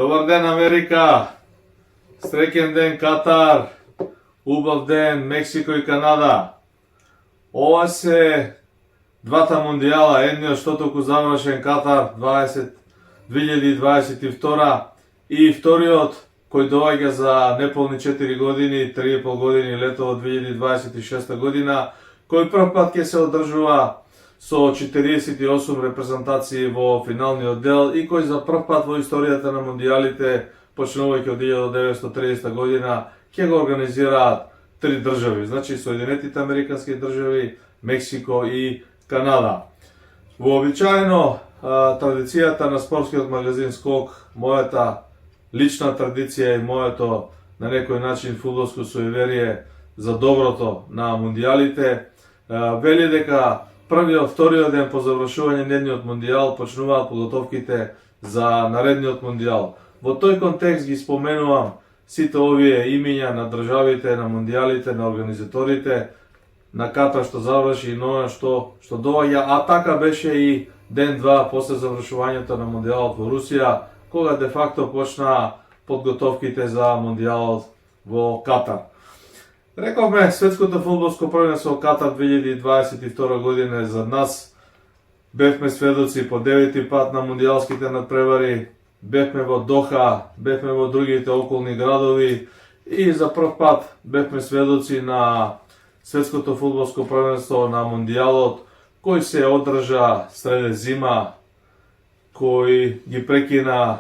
Добар ден, Америка! Среќен ден, Катар! Убав ден, Мексико и Канада! Ова се двата мондијала, едниот што току завршен Катар 2022 и вториот кој доаѓа за неполни 4 години, 3,5 години лето од 2026 година, кој прв пат ќе се одржува со 48 репрезентации во финалниот дел и кој за прв пат во историјата на мондијалите, почнувајќи од 1930 година, ќе го организираат три држави, значи Соединетите Американски држави, Мексико и Канада. Вообичаено, традицијата на спортскиот магазин Скок, мојата лична традиција и моето на некој начин фудбалско суеверие за доброто на мондијалите, вели дека првиот, вториот ден по завршување на едниот мондијал почнуваат подготовките за наредниот мондијал. Во тој контекст ги споменувам сите овие имиња на државите, на мондијалите, на организаторите, на Катар што заврши и на што доаѓа, а така беше и ден-два после завршувањето на мондијалот во Русија, кога де факто почнаа подготовките за мондијалот во Катар. Рековме, светското фудбалско првенство Катар 2022 година е за нас. Бевме сведоци по 9 пат на мондијалските надпревари, бевме во Доха, бевме во другите околни градови и за прв пат бевме сведоци на светското фудбалско првенство на мондијалот, кој се одржа среде зима, кој ги прекина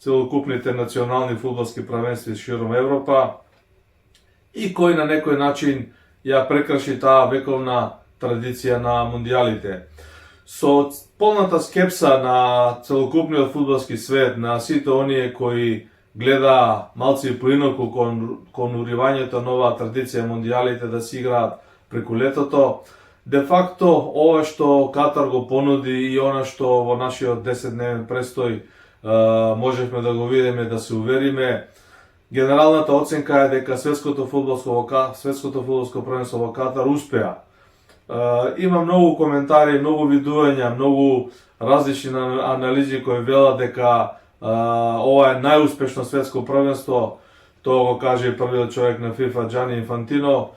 целокупните национални фудбалски првенства широм Европа и кој на некој начин ја прекрши таа вековна традиција на мондијалите. Со полната скепса на целокупниот фудбалски свет, на сите оние кои гледа малци поинаку кон уривањето на оваа традиција мондијалите да се играат преку летото, де факто ова што Катар го понуди и она што во нашиот 10-дневен престој можевме да го видиме, да се увериме, генералната оценка е дека светското фудбалско првенство во Катар успеа. Има многу коментари, многу видувања, многу различни анализи кои велат дека ова е најуспешно светско првенство. Тоа го каже и првиот човек на FIFA, Џани Инфантино.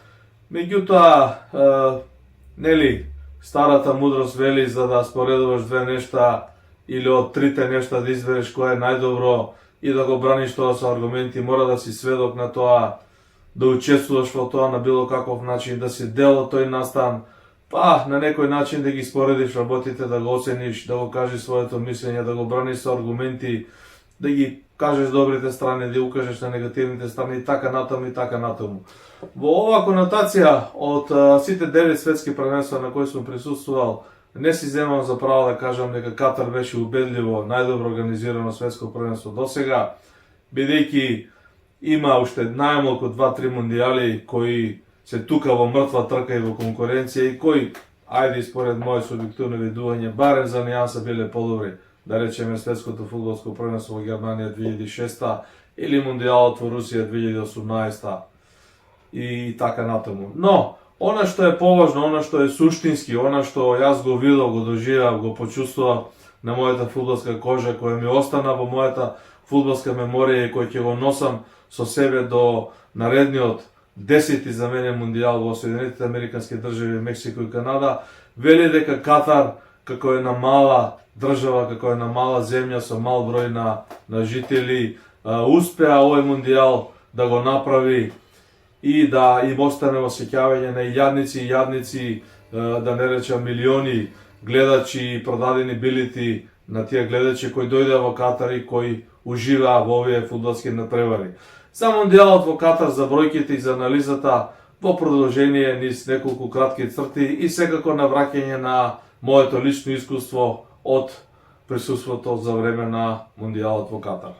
Меѓутоа, нели, старата мудрост вели за да споредуваш две нешта или од трите нешта да избереш кое е најдобро и да го браниш тоа со аргументи, мора да си сведок на тоа, да учествуваш во тоа на било каков начин, да си дел од тој настан, па на некој начин да ги споредиш работите, да го оцениш, да го кажеш своето мислење, да го браниш со аргументи, да ги кажеш добрите страни, да укажеш на негативните страни и така натаму и така натаму. Во оваа конотација од сите 9 светски првенства на кои сум присуствувал, не си земам за право да кажам дека Катар беше убедливо најдобро организирано светско првенство досега, бидејќи има уште најмалку 2-3 мондијали кои се тука во мртва трка и во конкуренција и кои, ајде според моје субјективно видување, барем за нијанса биле подобри. Да речеме светското фудбалско првенство во Германија 2006 или мондијалот во Русија 2018 и така натаму. Но, она што е поважно, она што е суштински, она што јас го видов, го доживав, го почувствував на мојата фудбалска кожа, која ми остана во мојата фудбалска меморија и кој ќе го носам со себе до наредниот 10-ти за мене мондијал во Соединетите Американски држави, Мексико и Канада, вели дека Катар, како една мала држава, како една мала земја со мал број на жители, успеа овој мондијал да го направи и да им остане во сеќавање на јадници, да не речам милиони гледачи и продадени билети на тие гледачи кои дојдеа во Катар и кои уживаа во овие фудбалски надпревари. За мондијалот во Катар, за бројките и за анализата, во продолжение низ неколку кратки црти и секако навраќање на моето лично искуство од присуството за време на мондијалот во Катар.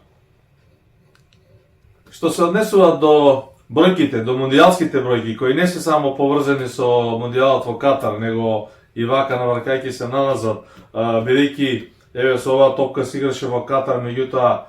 Што се однесува до бројките, до мондијалските бројки, кои не се само поврзани со мондијалот во Катар, него и вака навркајќи се наназад, бидејќи еве со оваа топка се играше во Катар, меѓутоа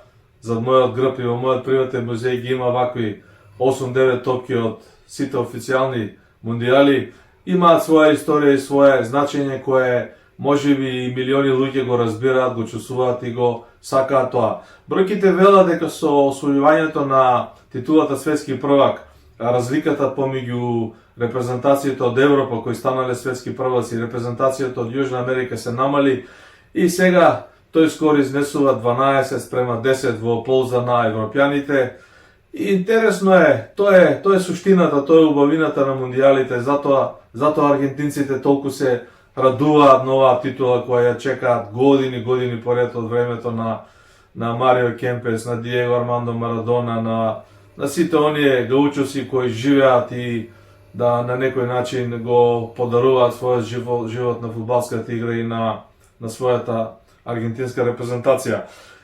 зад мојот грб и во мојот приватен музеј ги има вакви 8-9 топки од сите официјални мондијали, имаат своја историја и своје значење кое можеби и милиони луѓе го разбираат, го чувствуваат и го сакаат тоа. Бројките велат дека со освојувањето на титулата светски првак, разликата помеѓу репрезентацијата од Европа кои станале светски прваци и репрезентацијата од Јужна Америка се намали и сега тој скоро изнесува 12 спрема 10 во полза на европјаните. И интересно е, тоа е суштината, тоа е убавината на мундијалите, затоа аргентинците толку се радуваат на оваа титула која ја чекаат години поред од времето на Марио Кемпес, на Диего Армандо Марадона, на сите оние гаучоси кои живеат и да на некој начин го подаруваат својот живот на фудбалската игра и на својата аргентинска репрезентација.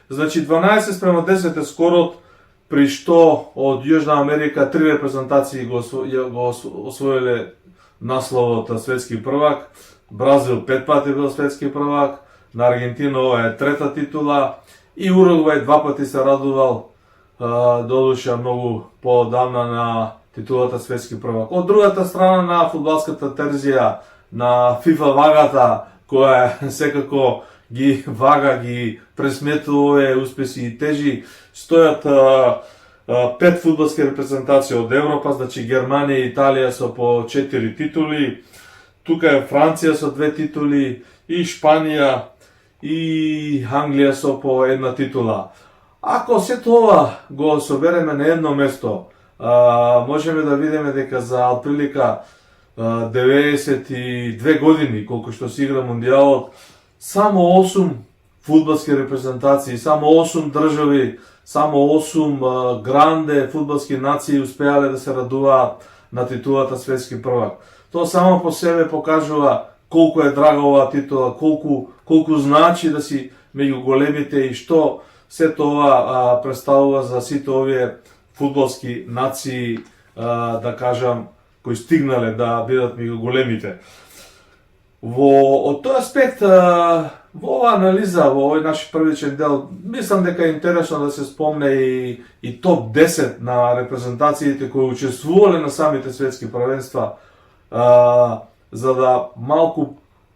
Значи 12 спрема 10 е скорот, при што од Јужна Америка 3 репрезентации го освоиле насловот светски првак. Бразил 5 пати бил светски првак, на Аргентина ова е трета титула и Уругвај 2 пати се радувал, додуша многу поодамна на титулата светски првак. Од другата страна на фудбалската терзија, на FIFA вагата, која секако ги вага, ги пресметува овие успеси и тежи, стојат 5 фудбалски репрезентации од Европа, значи Германија и Италија со по 4 титули, тука е Франција со 2 титули, и Шпанија и Англија со по 1 титула. Ако се тоа го собереме на едно место, можеме да видиме дека за отприлика 92 години, колку што се игра мундијалот, само 8 фудбалски репрезентации, само 8 држави, само 8 гранде фудбалски нации успеале да се радуваат на титулата светски првак. Тоа само по себе покажува колку е драга оваа титула, колку значи да си меѓу големите и што се тоа представува за сите овие фудбалски нации, да кажам, кои стигнале да бидат меѓу големите. Од тој аспект, во оваа анализа, во овој наш првичен дел, мислам дека е интересно да се спомне и топ 10 на репрезентациите кои учествувале на самите светски првенства, за да малку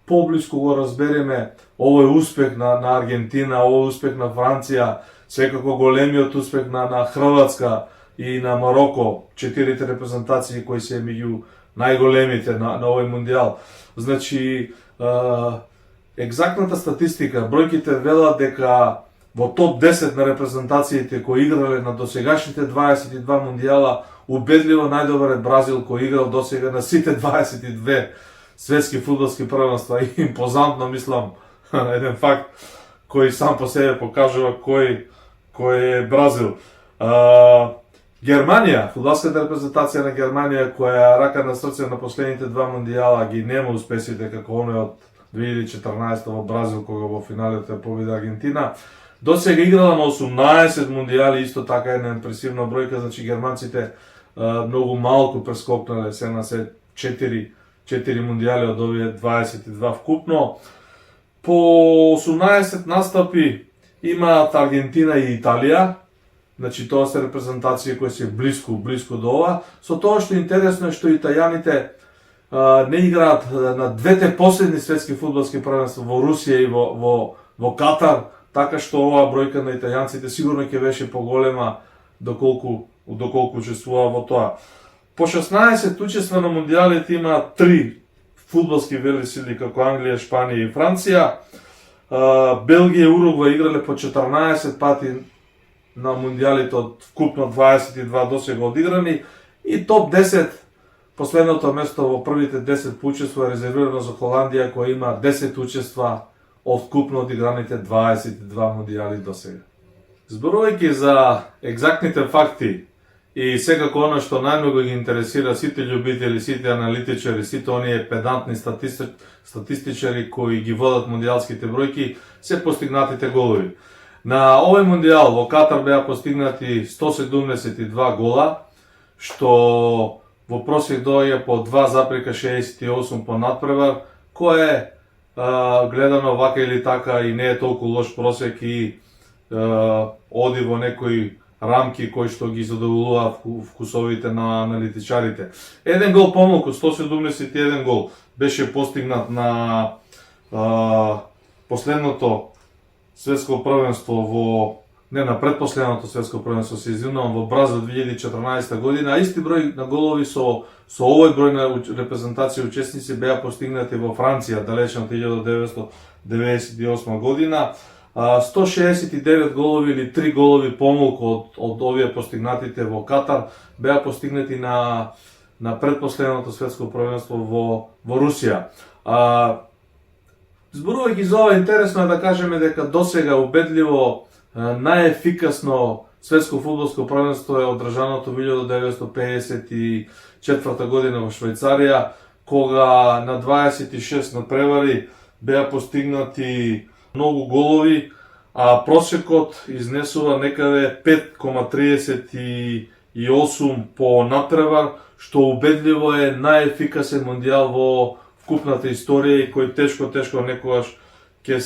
поблиску го разбереме овој успех на Аргентина, овој успех на Франција, секако големиот успех на Хрватска и на Мароко, 4 репрезентации кои се меѓу најголемите на овој мундијал. Значи, екзактната статистика, бројките велат дека во топ 10 на репрезентациите кои играле на досегашните 22 мундијала, убедливо најдобар е Бразил кој играл досега на сите 22 светски фудбалски првенства. И импозантно, мислам, еден факт кој сам по себе покажува кој е Бразил. Германија, фудбалската репрезентација на Германија, која рака на срце на последните 2 мундијала ги нема успесите како оној од 2014 во Бразил, кога во финалите победи Аргентина, досега играла на 18 мундијали, иско така една импресивна бројка, значи германците многу малку прескокнале се на 4 мундијали од овие 22 вкупно. По 18 настапи имаат Аргентина и Италија, значи тоа се репрезентации кои се близко до ова, со тоа што интересно е што италијаните не играат на двете последни светски фудбалски првенства во Русија и во Катар, така што оваа бројка на италијанците сигурно ќе беше поголема доколку учествува во тоа. По 16 учества на мундијалите има 3 фудбалски велесили како Англија, Шпанија и Франција. Белгија и Уругвај играле по 14 пати на мундијалите од вкупно 22 досега одиграни, и топ 10, последното место во првите 10 учества е резервирано за Холандија, која има 10 учества од вкупно одиграните 22 мундијали досега. Зборувајќи за екзактните факти и секако она што најмногу ги интересира сите љубители, сите аналитичари, сите оние педантни статистичари кои ги водат мундијалските бројки, се постигнатите голови. На овој мундијал во Катар беа постигнати 172 гола, што во просек доаѓа по 2,68 по надпревар, кој е гледано вака или така и не е толку лош просек и оди во некои рамки кои што ги задоволуваат вкусовите на аналитичарите. Еден гол помалку, 171 гол, беше постигнат на последното светско првенство не на предпоследното светско првенство се извинувам, во Бразил 2014 година, а исти број на голови со овој број на репрезентација учесници беа постигнати во Франција далечната 1998 година. 169 голови или 3 голови помалку од овие постигнатите во Катар беа постигнати на предпоследното светско првенство во Русија. Зборувајќи за ова, интересно е да кажеме дека досега убедливо најефикасно светско фудбалско првенство е одржаното 1954 година во Швајцарија, кога на 26 надпревари беа постигнати многу голови, а просекот изнесува некаде 5,38 по надпревар, што убедливо е најефикасен мондијал во вкупната историја и кој тешко некогаш ќе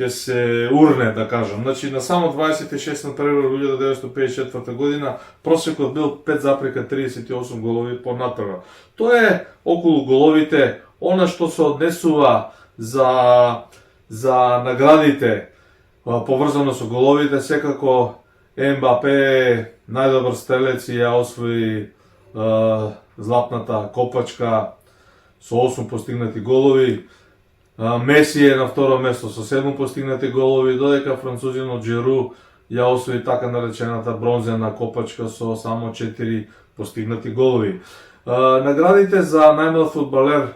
се урне, да кажам. Значи, на само 26 надпревар 1954 година просекот бил 5,38 голови по надпревар. Тоа е околу головите, она што се однесува за наградите поврзано со головите, секако Ембапе најдобар стрелец и ја освои златната копачка со 8 постигнати голови. Меси е на второ место со 7 постигнати голови, додека французинот Джеру ја освои така наречената бронзена копачка со само 4 постигнати голови. Наградите за најмлад фудбалер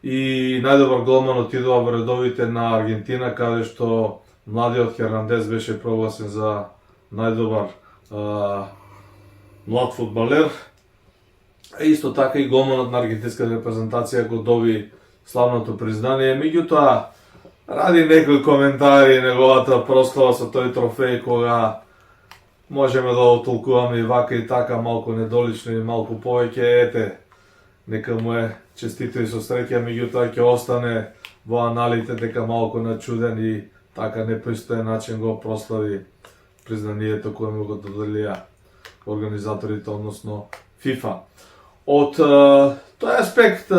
и најдобар голман отидува во редовите на Аргентина, каде што младиот Хернандес беше прогласен за најдобар млад фудбалер. Исто така и голманот на аргентинската репрезентација го доби славното признание. Меѓутоа, ради некои коментари неговата прослава со тој трофеј, кога можеме да отолкуваме и вака и така, малку недолично и малку повеќе, ете, нека му е честито и со среќа, меѓутоа ќе остане во аналите дека малку начуден и така непристоен начин го прослави признанието кое му го доделија организаторите, односно ФИФА. Од тој аспект,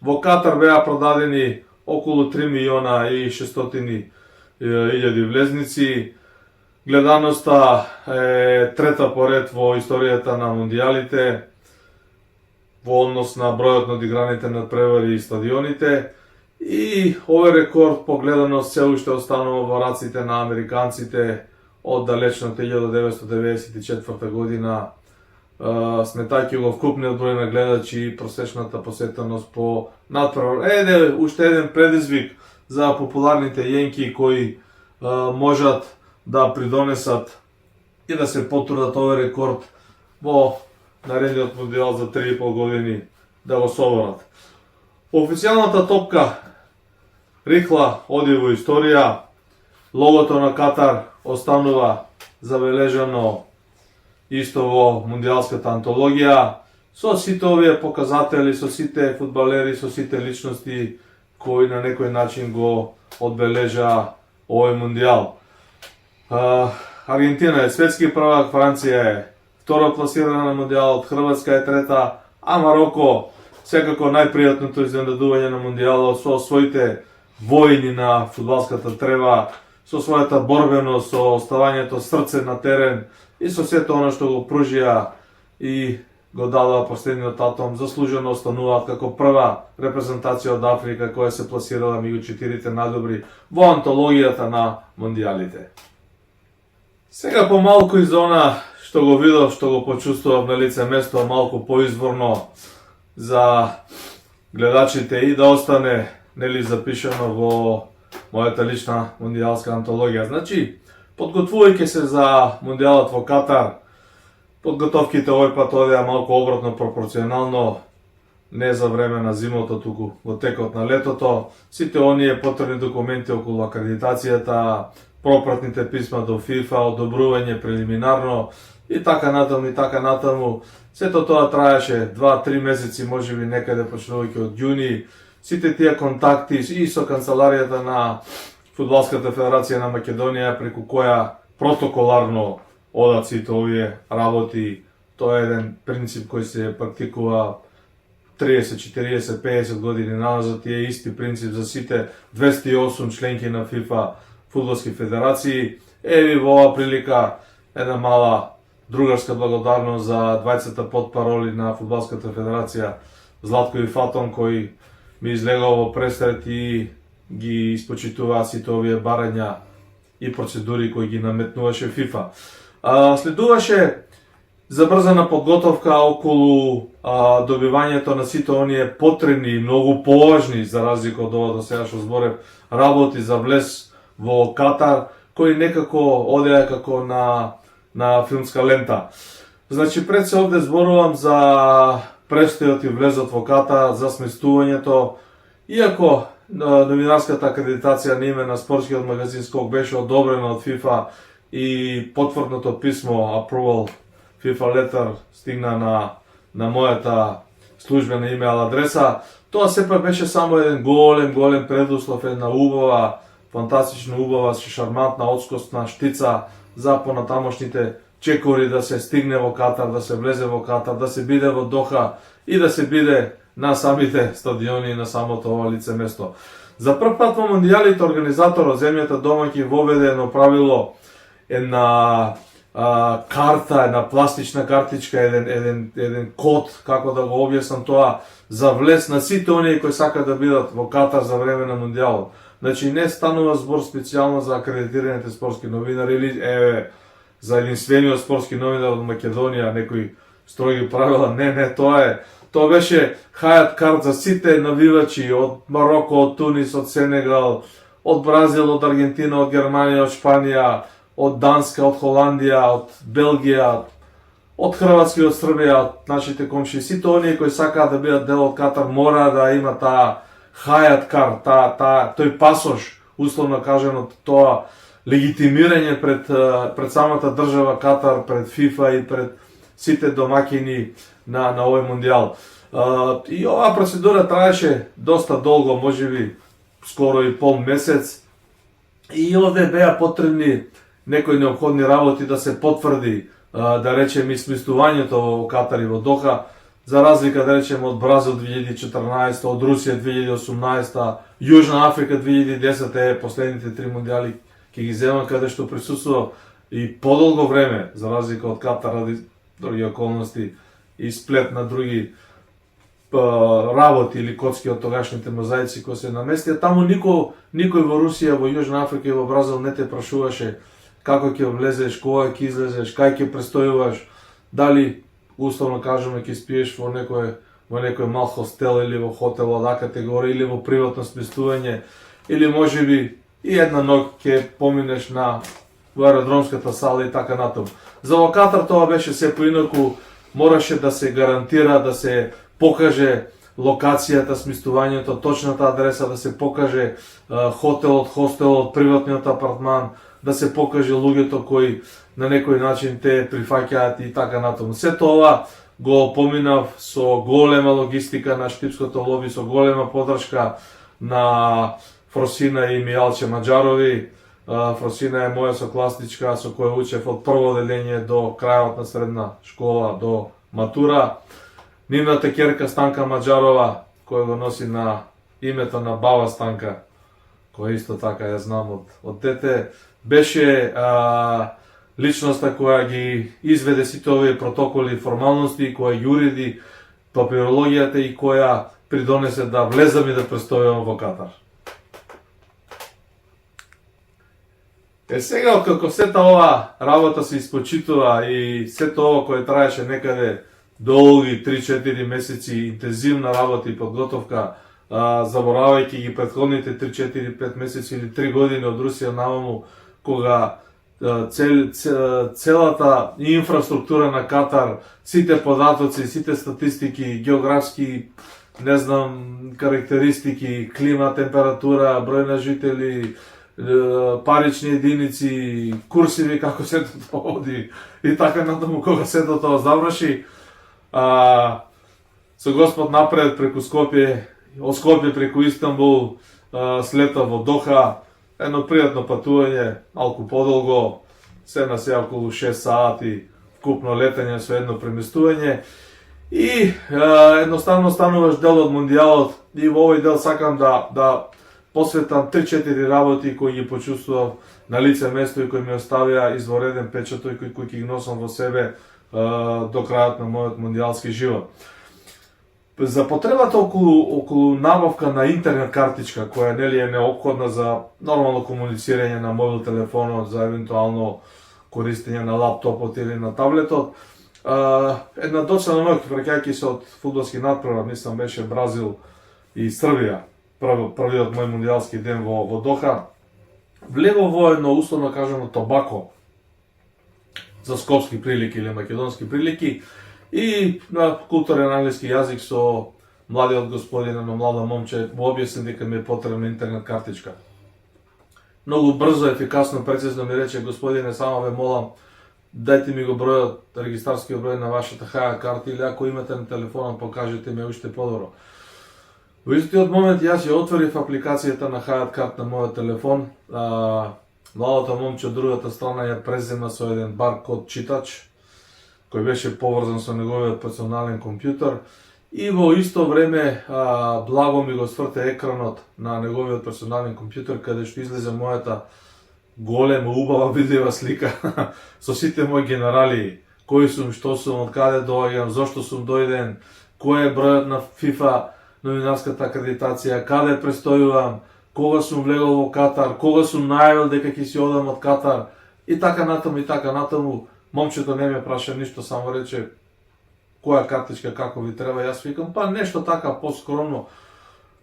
во Катар беа продадени околу 3.600.000 влезници. Гледаноста е трета поред во историјата на мондијалите во однос на бројот на одиграните надпревари и стадионите. И овој рекорд по гледаност се уште останува во раците на американците од далечната 1994 година, сметајќи го вкупниот број на гледачи и просечната посетеност по надпревар. Уште еден предизвик за популарните јенки кои можат да придонесат и да се потрудат овој рекорд во наредниот мондијал за 3,5 години да го соборат. Официјалната топка рихла оди во историја. Логото на Катар останува забележано исто во мондијалската антологија, со сите овие показатели, со сите фудбалери, со сите личности кои на некој начин го одбележа овој мондијал. Аргентина е светски првак, Франција е втора пласирана на мондијалот, Хрватска е трета, а Мароко секако најпријатното изненадување на мондијалот со своите војни на фудбалската трева, со својата борбеност, со оставањето срце на терен и со сето оно што го пружија и го дадоа последниот атом, заслужено остануваат како прва репрезентација од Африка која се пласирала меѓу 4 најдобри во антологијата на мондијалите. Сега помалку из она што го видов, што го почувствував на лице место, малку поизворно за гледачите и да остане нели запишано во мојата лична мондијалска антологија. Значи, подготвувајќи се за мондијалот во Катар, подготовките овој пат одеа малку обратно пропорционално, не за време на зимото, туку во текот на летото. Сите оние потребни документи околу акредитацијата, пропратните писма до ФИФА, одобрување прелиминарно и така натаму. Сето тоа траеше 2-3 месеци, можеби некаде почнувајќи од јуни. Сите тие контакти и со канцеларијата на Фудбалската федерација на Македонија, преку која протоколарно одат сите овие работи. Тоа е еден принцип кој се практикува 30, 40, 50 години назад е исти принцип за сите 208 членки на FIFA фудбалски федерации. Еви во оваа прилика една мала другарска благодарност за двајцата потпароли на фудбалската федерација Златко и Фатон, кои ми излегува во пресред и ги испочитуваа сите овие барања и процедури кои ги наметнуваше FIFA. Следуваше забрзана подготовка околу добивањето на сите оние потребни и многу поважни, за разлика од ова до сега што зборев, работи за влез во Катар, кои некако одеа како на филмска лента. Значи, пред се овде зборувам за престојот и влезот во Катар, за сместувањето, иако новинарската акредитација на име на спортскиот магазин Скок беше одобрена од FIFA и потврдното писмо approval FIFA letter стигна на мојата службена имейл адреса, тоа сепак беше само еден голем предуслов, една убава, фантастично убава, шармантна, одскосна штица за понатамошните чекори да се стигне во Катар, да се влезе во Катар, да се биде во Доха и да се биде на самите стадиони и на самото ова лице место. За прв пат во мондијалите организаторот, земјата домаќин, воведе едно правило, една карта, една пластична картичка, еден код, како да го објаснам тоа, за влез на сите оние кои сакаат да бидат во Катар за време на мондијалот. Значи, не станува збор специјално за акредитираните спортски новинари или за единствениот спортски новинар од Македонија, некои строги правила. Не, тоа беше хајат карт за сите навивачи од Мароко, од Тунис, од Сенегал, од Бразил, од Аргентина, од Германија, од Шпанија, од Данска, од Холандија, од Белгија, од Хрватска и од Србија, од нашите комши. Сите оние кои сакаат да бидат дел од Катар мора да има таа хајат карт, тој пасош, условно кажано, тоа легитимирање пред самата држава Катар, пред FIFA и пред сите домаќини на овој мондијал. И оваа процедура траеше доста долго, можеби скоро и пол месец. И овде беа потребни некои неопходни работи да се потврди, да речем, и сместувањето во Катар и во Доха, за разлика, да речем, од Бразил 2014, од Русија 2018, Јужна Африка 2010 последните 3 мондијали ќе ги земам, каде што присуствува и подолго време, за разлика од Катар, ради други околности и сплет на други работи или коцки од тогашните мозаици кои се наместија. Таму никој во Русија, во Јужна Африка и во Бразил не те прашуваше како ќе влезеш, кога ќе излезеш, кај ќе престојуваш, дали условно кажеме ќе спиеш во некој мал хостел или во хотел од А категорија или во приватно сместување, или можеби и една ног ќе поминеш во аеродромската сала и така натаму. За во Катар тоа беше се поинаку, мораше да се гарантира, да се покаже локацијата, сместувањето, точната адреса, да се покаже хотелот, хостелот, приватниот апартман, да се покаже луѓето кои на некој начин те прифаќаат и така натаму. Сето ова го поминав со голема логистика на штипското лоби, со голема подршка на Фросина и Мијалче Маџарови. Фросина е моја сокласничка со која учев од прво одделение до крајот на средна школа, до матура. Нивната ќерка Станка Маџарова, која го носи на името на баба Станка, која исто така ја знам од дете, беше личноста која ги изведе сите овие протоколи и формалности, која ги уреди папирологијата и која придонесе да влезам и да престојувам во Катар. Сега, откако сета ова работа се испочитува и сето ова кој траеше некаде долги 3-4 месеци интензивна работа и подготовка, заборавајќи ги претходните 3-4-5 месеци или 3 години од Русија наваму, кога целата инфраструктура на Катар, сите податоци, сите статистики, географски, не знам, карактеристики, клима, температура, број на жители, парични единици, курсиви, како сето тоа оди и така натаму, кога сето тоа заврши, со Господ напред преку Скопје, од Скопје преку Истанбул, слета во Доха, едно пријатно патување, малку подолго, се на се околу 6 сати, вкупно летање со едно преместување. И едноставно стануваш дел од мондијалот и во овој дел сакам да посветам 3-4 работи кои ги почувствував на лице место и кои ми оставија извореден печаток и кои ги носам во себе до крајот на мојот мондијалски живот. За потребата околу набавка на интернет картичка, која нели е неопходна за нормално комуницирање на мобил телефонот, за евентуално користење на лаптопот или на таблетот, една доцна ноќ, враќајќи се од фудбалски натпревар, мислам беше Бразил и Србија, првиот мој мондијалски ден во Доха, влегов во едно условно кажано табако за скопски прилики или македонски прилики и на културен англиски јазик со младиот господин, едно младо момче, му објасни дека ми е потребна интернет картичка. Многу брзо, ефикасно, прецизно ми рече: господине, само ве молам, дајте ми го бројот, регистарскиот број на вашата хаја карта, или ако имате на телефонот, покажете ми уште подобро. Во истиот момент јас ја отворив апликацијата на хајат карт на мојот телефон. Младото момче од другата страна ја презема со еден баркод читач, кој беше поврзан со неговиот персонален компјутер, и во исто време благо ми го сврте екранот на неговиот персонален компјутер, каде што излезе мојата голема, убава, видлива слика со сите мои генерали, кои сум, што сум, од каде доаѓам, зошто сум дојден, кој е бројот на FIFA новинарската акредитација, каде престојувам, кога сум влегол во Катар, кога сум најавил дека ќе си одам од Катар, и така натаму, и така натаму. Момчето не ме праша ништо, само рече која картичка како ви треба. Јас викам, па нешто така поскромно.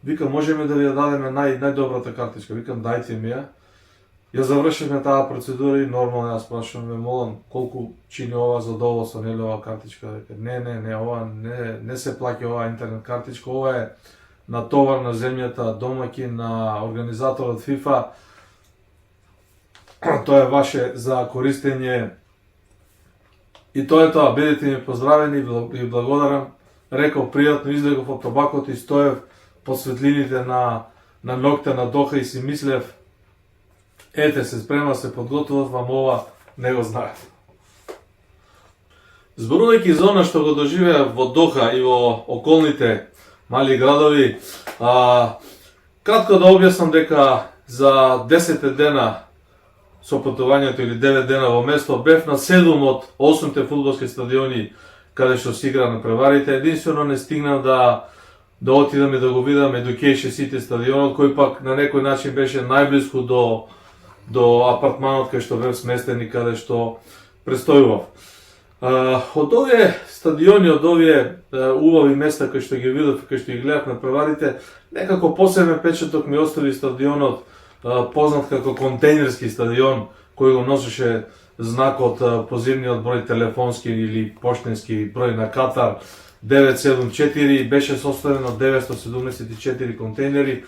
Викам, можеме да ви ја дадеме најдобрата картичка. Викам, дајте ми ја. Ја завршивме таа процедура и нормално јас прашувам, ме молам, колку чини ова задоволство, нели ова картичка? Не, ова не се плаќа ова интернет картичка, ова е на товар на земјата, домаќин на организаторот FIFA. Тоа е ваше за користење. И тоа е тоа, бидете ми поздравени и благодарам. Реков пријатно, излегов од табакот и стоев по светлините на ноќта на Доха и си мислев, ете се спрема, се подготвував, вам ова не го знаев. Зборувајќи за она што го доживеа во Доха и во околните мали градови, кратко да објаснам дека за 10 дена со патувањето или 9 дена во место, бев на 7 од 8 фудбалски стадиони каде што се игра на преварите. Единствено не стигнав да отидам и да го видам Education City стадионот, кој пак на некој начин беше најблиску до апартманот кај што бев сместен и каде што престојував. Од овие стадиони, од овие убави места кај што ги видов, кај што ги гледав на преварите, некако посебен печаток ми остави стадионот, познат како контейнерски стадион, кој го носеше знакот позивниот број телефонски или поштенски број на Катар 974, беше составен од 974 контейнери.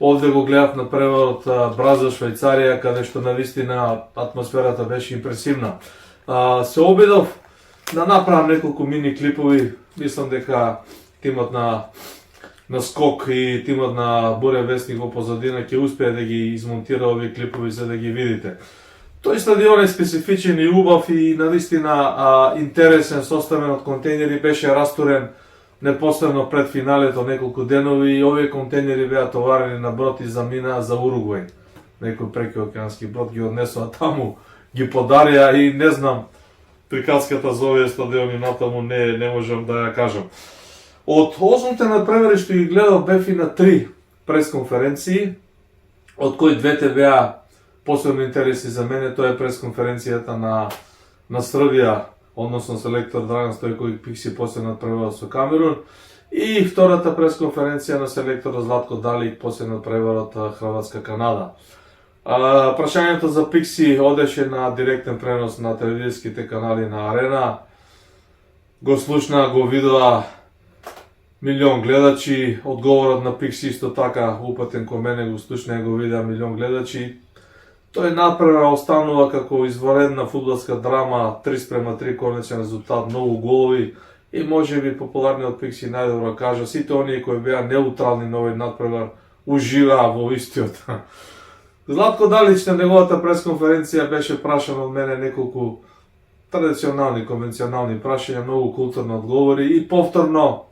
Овде го гледав на преварот Бразил Швајцарија, каде што навистина атмосферата беше импресивна. Се обидов да направам неколку мини клипови, мислам дека тимот на Скок и тимот на Буре Вестник во позадина ќе успее да ги измонтира овие клипови за да ги видите. Тој стадион е специфичен и убав и навистина интересен, составен од контейнери, беше растурен непосредно пред финалето неколку денови и овие контейнери беа товарени на брод и заминаа за Уругвај. Некој прекиокеански брод ги однесоа таму, ги подарија и не знам приказката за овие стадиони натаму не можам да ја кажам. Од 8 надпревари што ги гледав, бев и на 3 пресконференции, од кои двете беа посебно интереси за мене. Тоа е пресконференцијата на Србија, односно селектор Драган Стојковиќ Пикси после надпреварот со Камерун, и втората пресконференција на селектор Златко Далик после надпреварот Хрватска-Канада. Прашањето за Пикси одеше на директен пренос на телевизиските канали на Арена. Го слушна, го видоа милион гледачи. Одговорот на Пикси исто така упатен кон мене, го слушна и го видеа милион гледачи. Тој надпревар останува како изворедна фудбалска драма, 3:3 конечен резултат, многу голови и можеби популарниот Пикси најдобро кажа, сите оние кои беа неутрални на овој надпревар уживаа во истиот. Златко Далич на неговата пресконференција беше прашан од мене неколку традиционални, конвенционални прашања, многу културно одговори и повторно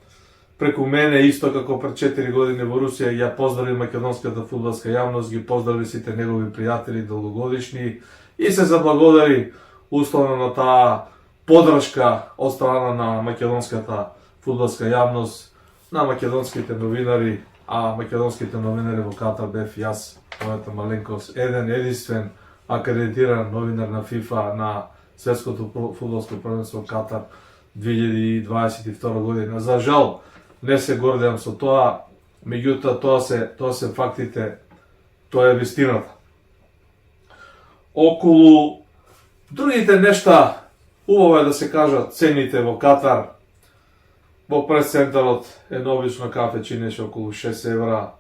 преку мене, исто како пред 4 години во Русија, ја поздрави македонската фудбалска јавност, ги поздрави сите негови пријатели долгогодишни и се заблагодари условно на таа подршка од страна на македонската фудбалска јавност, на македонските новинари, а македонските новинари во Катар бев јас, мојата маленкост, еден единствен акредитиран новинар на ФИФА на Светското фудбалско првенство Катар 2022 година. За жал, не се гордеам со тоа, меѓутоа тоа се фактите, тоа е вистината. Околу другите нешта, убаво е да се кажат цените во Катар. Во пресцентарот еднобично кафе чинеше околу 6 евра.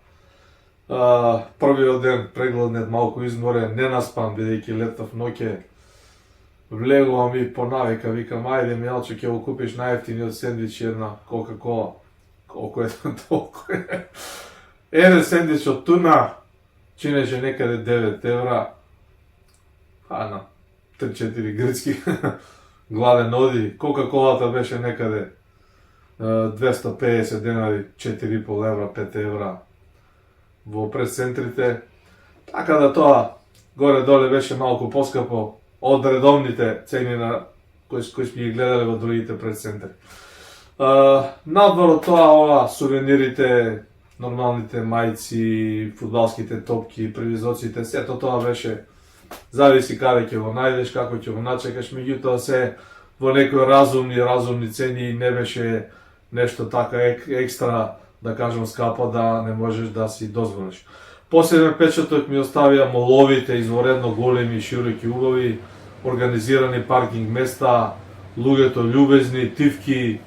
Првиот ден прегледнет, малку изморен, ненаспан, бидејќи летав ноќе. Влегувам и по навика, викам, ајде Мијалчо, ќе го купиш најефтиниот сендвич, една Кока-кола. Колку е толку е. Еден сендвич од туна чинеше некаде 9 евра. На 3-4 грчки. Гладен оди. Кока-колата беше некаде 250 денари, 4,5 евра, 5 евра во пресцентрите. Така да тоа горе-доле беше малку поскапо од редовните цени на кои сме ги гледале во другите пресцентри. Надвор од тоа, ова сувенирите, нормалните мајци, фудбалските топки, привизоците, сето тоа беше, зависи каде ќе го најдеш, како ќе го начекаш, меѓутоа се во некои разумни цени, не беше нешто така екстра, да кажам, скапо, да не можеш да си дозволиш. Посебен печаток ми оставија моловите, изворедно големи, широки убави, организирани паркинг места, луѓето љубезни, тивки,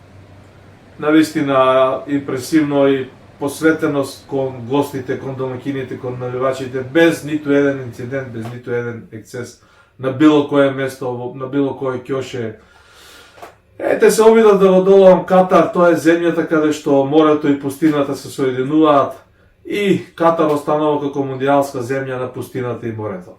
навистина импресивно и посветеност кон гостите, кон домакините, кон навивачите, без ниту еден инцидент, без ниту еден ексцес на било кое место, на било кое ќоше. Ете се обидов да одолувам Катар, тоа е земјата каде што морето и пустината се соединуваат и Катар останува како мундијалска земја на пустината и морето.